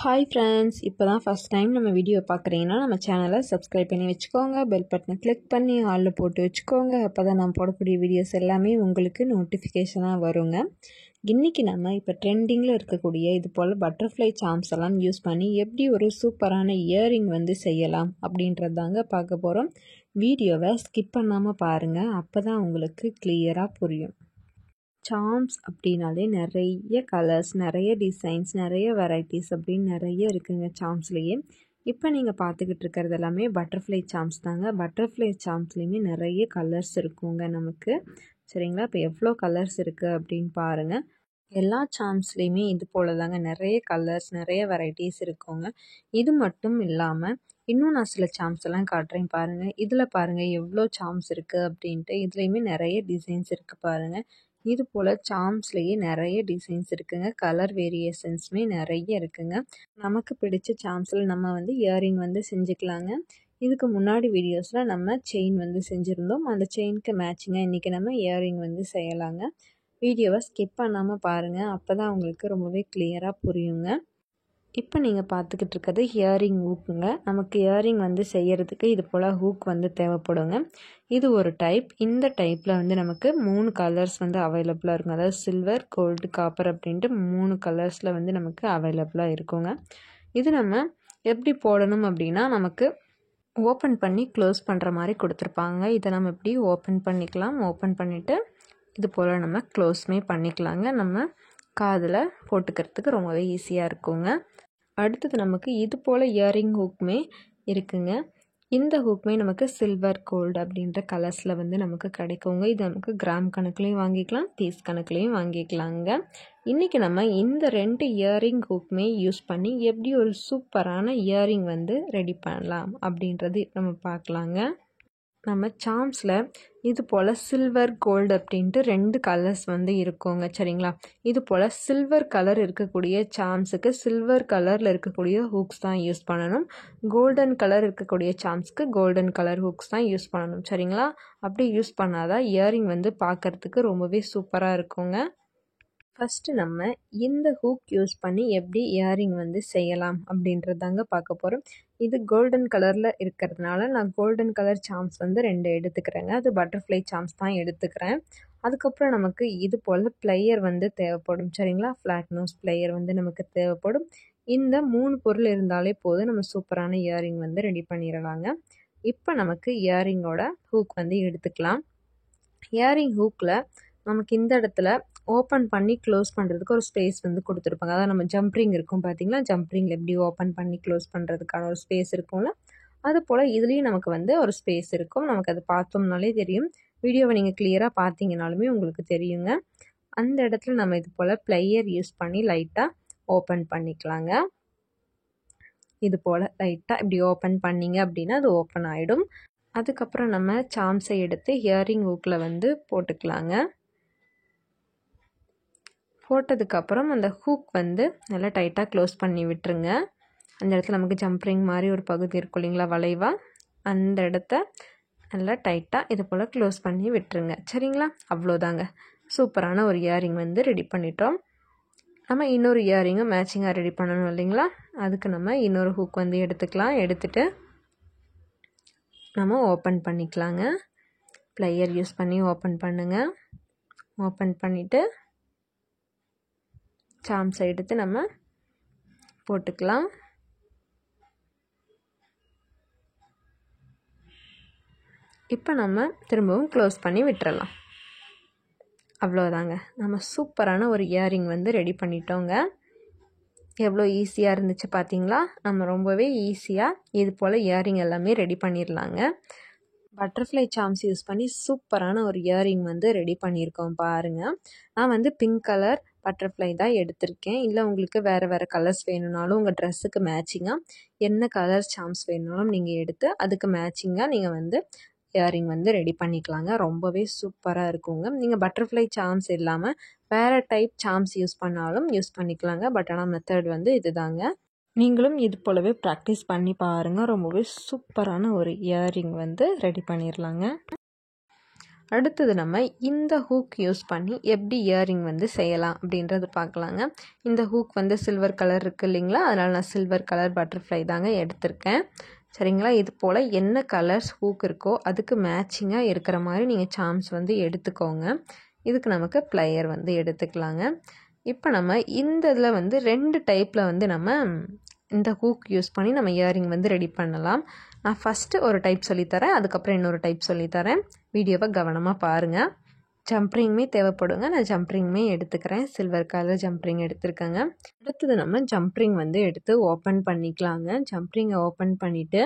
Hi friends, இப்போ தான் first time நம்ம வீடியோ பார்க்குறீங்கன்னா நம்ம சேனலை சப்ஸ்கிரைப் பண்ணி வச்சுக்கோங்க. பெல் பட்டனை கிளிக் பண்ணி ஆளில் போட்டு வச்சுக்கோங்க. அப்போ தான் நான் போடக்கூடிய வீடியோஸ் எல்லாமே உங்களுக்கு நோட்டிஃபிகேஷனாக வருங்க. இன்றைக்கி நம்ம இப்போ ட்ரெண்டிங்கில் இருக்கக்கூடிய இது போல் பட்டர்ஃப்ளை சார்ம்ஸ் எல்லாம் யூஸ் பண்ணி எப்படி ஒரு சூப்பரான இயரிங் வந்து செய்யலாம் அப்படின்றது தாங்க பார்க்க போகிறோம். வீடியோவை ஸ்கிப் பண்ணாமல் பாருங்கள், அப்போ தான் உங்களுக்கு கிளியராக புரியும். சார்ம்ஸ் அப்படின்னாலே நிறைய கலர்ஸ், நிறைய டிசைன்ஸ், நிறைய வெரைட்டிஸ் அப்படின்னு நிறைய இருக்குங்க சார்ம்ஸ்லேயே. இப்போ நீங்கள் பார்த்துக்கிட்டு இருக்கிறது எல்லாமே பட்டர்ஃப்ளை சார்ம்ஸ் தாங்க. பட்டர்ஃப்ளை சார்ம்ஸ்லேயுமே நிறைய கலர்ஸ் இருக்குங்க நமக்கு. சரிங்களா? இப்போ எவ்வளோ கலர்ஸ் இருக்குது அப்படின்னு பாருங்கள். எல்லா சார்ம்ஸ்லேயுமே இது போல தாங்க நிறைய கலர்ஸ், நிறைய வெரைட்டிஸ் இருக்குங்க. இது மட்டும் இல்லாமல் இன்னும் நான் சில சார்ம்ஸ் எல்லாம் காட்டுறேன் பாருங்கள். இதில் பாருங்கள் எவ்வளோ சார்ம்ஸ் இருக்குது அப்படின்ட்டு. இதுலேயுமே நிறைய டிசைன்ஸ் இருக்குது பாருங்கள். இது போல் சார்ம்ஸ்லேயே நிறைய டிசைன்ஸ் இருக்குங்க. கலர் வேரியேஷன்ஸுமே நிறைய இருக்குங்க. நமக்கு பிடிச்ச சார்ம்ஸில் நம்ம வந்து இயரிங் வந்து செஞ்சுக்கலாங்க. இதுக்கு முன்னாடி வீடியோஸில் நம்ம செயின் வந்து செஞ்சுருந்தோம். அந்த செயினுக்கு மேட்சிங்காக இன்றைக்கி நம்ம இயரிங் வந்து செய்யலாங்க. வீடியோவை ஸ்கிப் பண்ணாமல் பாருங்கள், அப்போ தான் உங்களுக்கு ரொம்பவே கிளியராக புரியுங்க. இப்போ நீங்கள் பார்த்துக்கிட்டு இருக்கிறது இயரிங் ஹூக்குங்க. நமக்கு இயரிங் வந்து செய்கிறதுக்கு இது போல் ஹூக் வந்து தேவைப்படுங்க. இது ஒரு டைப். இந்த டைப்பில் வந்து நமக்கு 3 கலர்ஸ் வந்து அவைலபிளாக இருக்குங்க. அதாவது சில்வர், கோல்டு, காப்பர் அப்படின்ட்டு 3 கலர்ஸில் வந்து நமக்கு அவைலபிளாக இருக்குங்க. இது நம்ம எப்படி போடணும் அப்படின்னா, நமக்கு ஓப்பன் பண்ணி க்ளோஸ் பண்ணுற மாதிரி கொடுத்துருப்பாங்க. இதை நம்ம எப்படி ஓப்பன் பண்ணிக்கலாம். ஓப்பன் பண்ணிவிட்டு இது போல் நம்ம க்ளோஸ்மே பண்ணிக்கலாங்க. நம்ம காதில் போட்டுக்கிறதுக்கு ரொம்பவே ஈஸியாக இருக்குங்க. அடுத்தது நமக்கு இது போல் இயரிங் ஹூக்குமே இருக்குங்க. இந்த ஹூக்குமே நமக்கு சில்வர், கோல்டு அப்படின்ற கலர்ஸில் வந்து நமக்கு கிடைக்குங்க. இது நமக்கு கிராம் கணக்குலேயும் வாங்கிக்கலாம், பீஸ் கணக்குலேயும் வாங்கிக்கலாங்க. இன்றைக்கி நம்ம இந்த 2 இயரிங் ஹூக்குமே யூஸ் பண்ணி எப்படி ஒரு சூப்பரான இயரிங் வந்து ரெடி பண்ணலாம் அப்படின்றது நம்ம பார்க்கலாங்க. நம்ம சார்ம்ஸில் இது போல் சில்வர், கோல்டு அப்படின்ட்டு 2 கலர்ஸ் வந்து இருக்குங்க. சரிங்களா? இது போல் சில்வர் கலர் இருக்கக்கூடிய சார்ம்ஸுக்கு சில்வர் கலரில் இருக்கக்கூடிய ஹூக்ஸ் தான் யூஸ் பண்ணணும். கோல்டன் கலர் இருக்கக்கூடிய சார்ம்ஸ்க்கு கோல்டன் கலர் ஹூக்ஸ் தான் யூஸ் பண்ணணும். சரிங்களா? அப்படி யூஸ் பண்ணாதான் இயரிங் வந்து பார்க்குறதுக்கு ரொம்பவே சூப்பராக இருக்குங்க. ஃபஸ்ட்டு நம்ம இந்த ஹூக் யூஸ் பண்ணி எப்படி இயரிங் வந்து செய்யலாம் அப்படின்றது தாங்க பார்க்க போகிறோம். இது கோல்டன் கலரில் இருக்கிறதுனால நான் கோல்டன் கலர் சார்ம்ஸ் வந்து 2 எடுத்துக்கிறேங்க. அது பட்டர்ஃப்ளை சார்ம்ஸ் தான் எடுத்துக்கிறேன். அதுக்கப்புறம் நமக்கு இது போல் ப்ளையர் வந்து தேவைப்படும். சரிங்களா? ஃப்ளாட் நோஸ் ப்ளையர் வந்து நமக்கு தேவைப்படும். இந்த 3 பொருள் இருந்தாலே போதும், நம்ம சூப்பரான இயரிங் வந்து ரெடி பண்ணிடலாங்க. இப்போ நமக்கு இயரிங்கோட ஹூக் வந்து எடுத்துக்கலாம். இயரிங் ஹூக்கில் நமக்கு இந்த இடத்துல ஓப்பன் பண்ணி க்ளோஸ் பண்ணுறதுக்கு ஒரு ஸ்பேஸ் வந்து கொடுத்துருப்பாங்க. அதாவது நம்ம ஜம்ப்ரிங் இருக்கும் பார்த்தீங்களா? ஜம்ப்ரிங்கில் எப்படி ஓப்பன் பண்ணி க்ளோஸ் பண்ணுறதுக்கான ஒரு ஸ்பேஸ் இருக்கும்ல, அது போல் இதுலேயும் நமக்கு வந்து ஒரு ஸ்பேஸ் இருக்கும். நமக்கு அது பார்த்தோம்னாலே தெரியும். வீடியோவை நீங்கள் கிளியராக பார்த்தீங்கனாலுமே உங்களுக்கு தெரியுங்க. அந்த இடத்துல நம்ம இது போல் ப்ளையர் யூஸ் பண்ணி லைட்டாக ஓப்பன் பண்ணிக்கலாங்க. இது போல் லைட்டாக இப்படி ஓப்பன் பண்ணிங்க அப்படின்னா அது ஓப்பன் ஆகிடும். அதுக்கப்புறம் நம்ம சார்ம்ஸை எடுத்து இயரிங் ஹூக்கில் வந்து போட்டுக்கலாங்க. போட்டதுக்கப்புறம் அந்த ஹூக் வந்து நல்லா டைட்டாக க்ளோஸ் பண்ணி விட்டுருங்க. அந்த இடத்துல நமக்கு ஜம்ப்ரிங் மாதிரி ஒரு பகுதி இருக்கும் இல்லைங்களா, வளைவாக, அந்த இடத்த நல்லா டைட்டாக இது போல் க்ளோஸ் பண்ணி விட்டுருங்க. சரிங்களா? அவ்வளோதாங்க. சூப்பரான ஒரு இயரிங் வந்து ரெடி பண்ணிட்டோம். நம்ம இன்னொரு இயரிங்கும் மேட்சிங்காக ரெடி பண்ணணும் இல்லைங்களா? அதுக்கு நம்ம இன்னொரு ஹூக் வந்து எடுத்துக்கலாம். எடுத்துகிட்டு நம்ம ஓப்பன் பண்ணிக்கலாங்க. ப்ளையர் யூஸ் பண்ணி ஓப்பன் பண்ணுங்கள். ஓப்பன் பண்ணிவிட்டு சார்ம்ஸை எடுத்து நம்ம போட்டுக்கலாம். இப்போ நம்ம திரும்பவும் க்ளோஸ் பண்ணி விட்டுறலாம். அவ்வளோதாங்க. நம்ம சூப்பரான ஒரு இயரிங் வந்து ரெடி பண்ணிட்டோங்க. எவ்வளோ ஈஸியாக இருந்துச்சு பார்த்தீங்களா? நம்ம ரொம்பவே ஈஸியாக இது போல் இயரிங் எல்லாமே ரெடி பண்ணிடலாங்க. பட்டர்ஃப்ளை சார்ம்ஸ் யூஸ் பண்ணி சூப்பரான ஒரு இயரிங் வந்து ரெடி பண்ணியிருக்கோம் பாருங்கள். நான் வந்து பிங்க் கலர் பட்டர்ஃப்ளை தான் எடுத்திருக்கேன். இல்லை உங்களுக்கு வேறு கலர்ஸ் வேணும்னாலும் உங்கள் ட்ரெஸ்ஸுக்கு மேட்சிங்காக என்ன கலர் சார்ம்ஸ் வேணும்னாலும் நீங்கள் எடுத்து அதுக்கு மேட்சிங்காக நீங்கள் வந்து இயரிங் வந்து ரெடி பண்ணிக்கலாங்க. ரொம்பவே சூப்பராக இருக்குங்க. நீங்கள் பட்டர்ஃப்ளை சார்ம்ஸ் இல்லாமல் வேறு டைப் சார்ம்ஸ் யூஸ் பண்ணாலும் யூஸ் பண்ணிக்கலாங்க. பட் ஆனால் மெத்தட் வந்து இது தாங்க. நீங்களும் இது போலவே ப்ராக்டிஸ் பண்ணி பாருங்கள். ரொம்பவே சூப்பரான ஒரு இயரிங் வந்து ரெடி பண்ணிடலாங்க. அடுத்தது நம்ம இந்த ஹூக் யூஸ் பண்ணி எப்படி இயரிங் வந்து செய்யலாம் அப்படின்றது பார்க்கலாங்க. இந்த ஹூக் வந்து சில்வர் கலர் இருக்குது இல்லைங்களா, அதனால் நான் சில்வர் கலர் பட்டர்ஃப்ளை தாங்க எடுத்திருக்கேன். சரிங்களா, இது போல் என்ன கலர்ஸ் ஹூக் இருக்கோ அதுக்கு மேட்சிங்காக இருக்கிற மாதிரி நீங்கள் சாம்ஸ் வந்து எடுத்துக்கோங்க. இதுக்கு நமக்கு ப்ளையர் வந்து எடுத்துக்கலாங்க. இப்போ நம்ம இந்த இதில் வந்து 2 டைப்பில் வந்து நம்ம இந்த ஹூக் யூஸ் பண்ணி நம்ம இயரிங் வந்து ரெடி பண்ணலாம். நான் ஃபஸ்ட்டு ஒரு டைப் சொல்லித்தரேன், அதுக்கப்புறம் இன்னொரு டைப் சொல்லித்தரேன். வீடியோவை கவனமாக பாருங்கள். ஜம்ப்ரிங்குமே தேவைப்படுங்க. நான் ஜம்ப்ரிங்குமே எடுத்துக்கிறேன். சில்வர் கலர் ஜம்ப்ரிங் எடுத்துருக்கேங்க. அடுத்தது நம்ம ஜம்ப்ரிங் வந்து எடுத்து ஓப்பன் பண்ணிக்கலாங்க. ஜம்ப்ரிங்கை ஓப்பன் பண்ணிவிட்டு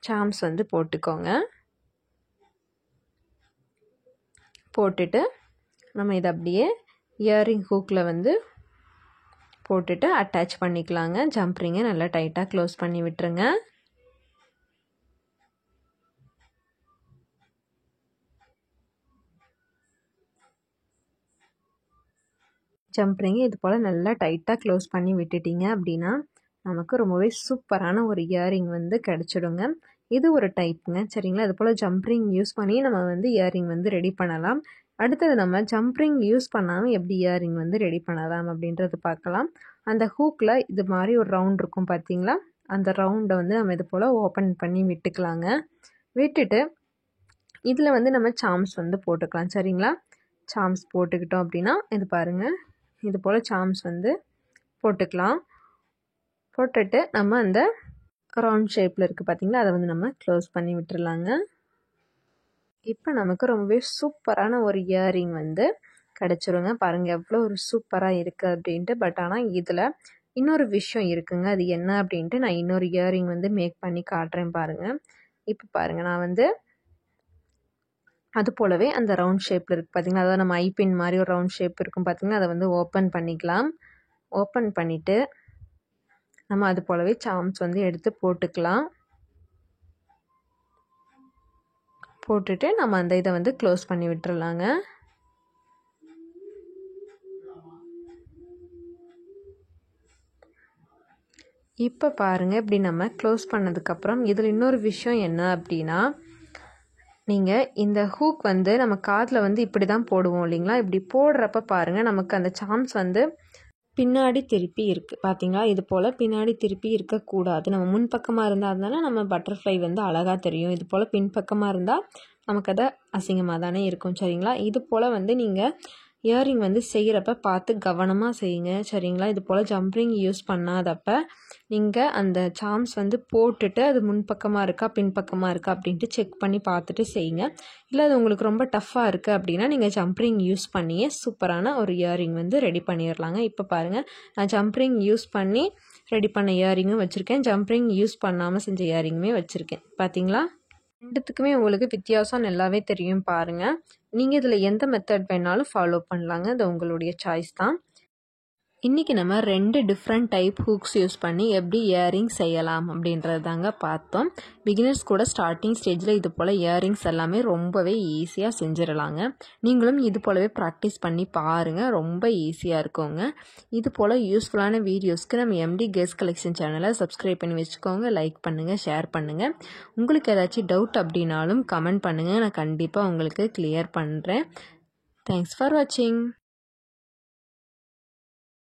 சாம்ஸ் வந்து போட்டுக்கோங்க. போட்டுட்டு நம்ம இதை அப்படியே இயரிங் ஹூக்கில் வந்து போட்டுட்டு அட்டாச் பண்ணிக்கலாங்க. ஜம்ப்ரிங்கை நல்லா டைட்டாக க்ளோஸ் பண்ணி விட்டுருங்க. ஜம்ப்ரிங்கை இது போல் நல்லா டைட்டாக க்ளோஸ் பண்ணி விட்டுட்டிங்க அப்படின்னா நமக்கு ரொம்பவே சூப்பரான ஒரு இயரிங் வந்து கிடச்சிடுங்க. இது ஒரு டைப்புங்க. சரிங்களா, இது போல் ஜம்ப்ரிங் யூஸ் பண்ணி நம்ம வந்து இயரிங் வந்து ரெடி பண்ணலாம். அடுத்தது நம்ம ஜம்ப்ரிங் யூஸ் பண்ணாமல் எப்படி இயரிங் வந்து ரெடி பண்ணலாம் அப்படின்றது பார்க்கலாம். அந்த ஹூக்கில் இது மாதிரி ஒரு ரவுண்ட் இருக்கும் பார்த்தீங்களா, அந்த ரவுண்டை வந்து நம்ம இது போல் ஓப்பன் பண்ணி விட்டுக்கலாங்க. விட்டுட்டு இதில் வந்து நம்ம சாம்ஸ் வந்து போட்டுக்கலாம். சரிங்களா, சாம்ஸ் போட்டுக்கிட்டோம் அப்படின்னா இது பாருங்கள், இது போல் சாம்ஸ் வந்து போட்டுக்கலாம். போட்டுட்டு நம்ம அந்த ரவுண்ட் ஷேப்பில் இருக்குது பார்த்தீங்களா, அதை வந்து நம்ம க்ளோஸ் பண்ணி விட்டுறலாங்க. இப்போ நமக்கு ரொம்பவே சூப்பரான ஒரு இயரிங் வந்து கிடச்சிருங்க. பாருங்கள் எவ்வளோ ஒரு சூப்பராக இருக்குது அப்படின்ட்டு. பட் ஆனால் இதில் இன்னொரு விஷயம் இருக்குங்க. அது என்ன அப்படின்ட்டு நான் இன்னொரு இயரிங் வந்து மேக் பண்ணி காட்டுறேன் பாருங்கள். இப்போ பாருங்கள், நான் வந்து அது போலவே அந்த ரவுண்ட் ஷேப்பில் இருக்குது பார்த்தீங்களா, அதாவது நம்ம ஐபின் மாதிரி ஒரு ரவுண்ட் ஷேப் இருக்கும் பார்த்தீங்கன்னா, அதை வந்து ஓப்பன் பண்ணிக்கலாம். ஓப்பன் பண்ணிவிட்டு நம்ம அது போலவே சாம்ஸ் வந்து எடுத்து போட்டுக்கலாம். போட்டுட்டு நம்ம அந்த இதை வந்து க்ளோஸ் பண்ணி விட்டுறலாங்க. இப்போ பாருங்கள், இப்படி நம்ம க்ளோஸ் பண்ணதுக்கப்புறம் இதில் இன்னொரு விஷயம் என்ன அப்படின்னா, நீங்கள் இந்த ஹூக் வந்து நம்ம காதில் வந்து இப்படி தான் போடுவோம் இல்லைங்களா, இப்படி போடுறப்ப பாருங்கள் நமக்கு அந்த சாம்ஸ் வந்து பின்னாடி திருப்பி இருக்குது பார்த்தீங்களா, இது போல் பின்னாடி திருப்பி இருக்கக்கூடாது. நம்ம முன்பக்கமாக இருந்தால் தானே நம்ம பட்டர்ஃப்ளை வந்து அழகாக தெரியும். இது போல் பின்பக்கமாக இருந்தால் நமக்கு அதை அசிங்கமாக தானே இருக்கும். சரிங்களா, இது போல் வந்து நீங்கள் இயரிங் வந்து செய்கிறப்ப பார்த்து கவனமாக செய்யுங்க. சரிங்களா, இது போல் ஜம்ப்ரிங் யூஸ் பண்ணாதப்ப நீங்கள் அந்த சாம்ஸ் வந்து போட்டுட்டு அது முன்பக்கமாக இருக்கா பின்பக்கமாக இருக்கா அப்படின்ட்டு செக் பண்ணி பார்த்துட்டு செய்யுங்க. இல்லை அது உங்களுக்கு ரொம்ப டஃப்பாக இருக்குது அப்படின்னா நீங்கள் ஜம்ப்ரிங் யூஸ் பண்ணியே சூப்பரான ஒரு இயரிங் வந்து ரெடி பண்ணிடலாங்க. இப்போ பாருங்கள், நான் ஜம்ப்ரிங் யூஸ் பண்ணி ரெடி பண்ண இயரிங்கும் வச்சுருக்கேன், ஜம்ப்ரிங் யூஸ் பண்ணாமல் செஞ்ச இயரிங்குமே வச்சுருக்கேன். பார்த்தீங்களா, ரெண்டுத்துக்குமே உங்களுக்கு வித்தியாசம் நல்லாவே தெரியும் பாருங்கள். நீங்கள் இதில் எந்த மெத்தட் வேணாலும் ஃபாலோ பண்ணலாங்க, அது உங்களுடைய சாய்ஸ் தான். இன்றைக்கி நம்ம 2 டிஃப்ரெண்ட் டைப் ஹூக்ஸ் யூஸ் பண்ணி எப்படி இயரிங் செய்யலாம் அப்படின்றது தாங்க பார்த்தோம். பிகினர்ஸ் கூட ஸ்டார்டிங் ஸ்டேஜில் இது போல் இயரிங்ஸ் எல்லாமே ரொம்பவே ஈஸியாக செஞ்சிடலாங்க. நீங்களும் இது போலவே ப்ராக்டிஸ் பண்ணி பாருங்கள், ரொம்ப ஈஸியாக இருக்குங்க. இது போல் யூஸ்ஃபுல்லான வீடியோஸ்க்கு நம்ம எம்டி கேர்ள்ஸ் கலெக்ஷன் சேனலை சப்ஸ்கிரைப் பண்ணி வச்சுக்கோங்க, லைக் பண்ணுங்கள், ஷேர் பண்ணுங்கள். உங்களுக்கு ஏதாச்சும் டவுட் அப்படின்னாலும் கமெண்ட் பண்ணுங்கள், நான் கண்டிப்பாக உங்களுக்கு கிளியர் பண்ணுறேன். தேங்க்ஸ் ஃபார் வாட்சிங்.